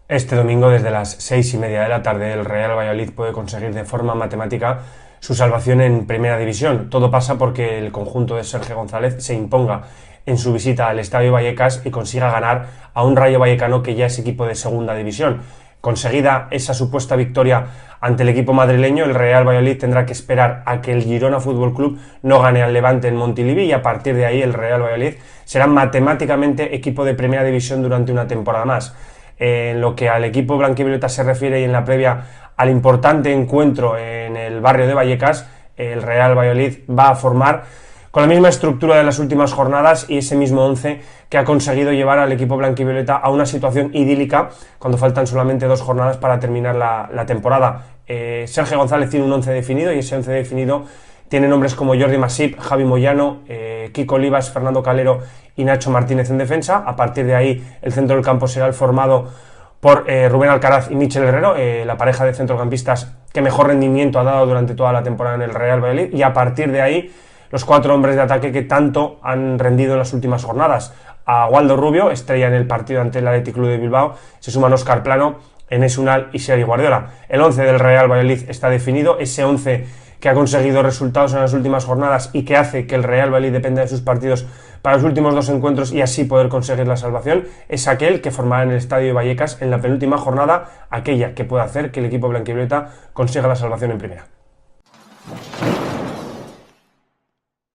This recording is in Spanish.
Este domingo, desde las 6:30 de la tarde, el Real Valladolid puede conseguir de forma matemática su salvación en Primera División. Todo pasa porque el conjunto de Sergio González se imponga en su visita al Estadio Vallecas y consiga ganar a un Rayo Vallecano que ya es equipo de Segunda División. Conseguida esa supuesta victoria ante el equipo madrileño, el Real Valladolid tendrá que esperar a que el Girona Fútbol Club no gane al Levante en Montilivi, y a partir de ahí el Real Valladolid será matemáticamente equipo de Primera División durante una temporada más. En lo que al equipo blanquivioleta se refiere, y en la previa al importante encuentro en el barrio de Vallecas, el Real Valladolid va a formar con la misma estructura de las últimas jornadas y ese mismo 11 que ha conseguido llevar al equipo blanquivioleta a una situación idílica cuando faltan solamente 2 jornadas para terminar la temporada. Sergio González tiene un 11 definido, y ese 11 definido tiene nombres como Jordi Masip, Javi Moyano, Kiko Olivas, Fernando Calero y Nacho Martínez en defensa. A partir de ahí el centro del campo será el formado por Rubén Alcaraz y Michel Herrero, la pareja de centrocampistas que mejor rendimiento ha dado durante toda la temporada en el Real Valladolid, y a partir de ahí los 4 hombres de ataque que tanto han rendido en las últimas jornadas. A Waldo Rubio, estrella en el partido ante el Athletic Club de Bilbao, se suman Óscar Plano, Enes Unal y Sergi Guardiola. El 11 del Real Valladolid está definido, ese 11 que ha conseguido resultados en las últimas jornadas y que hace que el Real Valladolid dependa de sus partidos para los últimos 2 encuentros y así poder conseguir la salvación, es aquel que formará en el Estadio de Vallecas en la penúltima jornada, aquella que puede hacer que el equipo blanquivioleta consiga la salvación en Primera.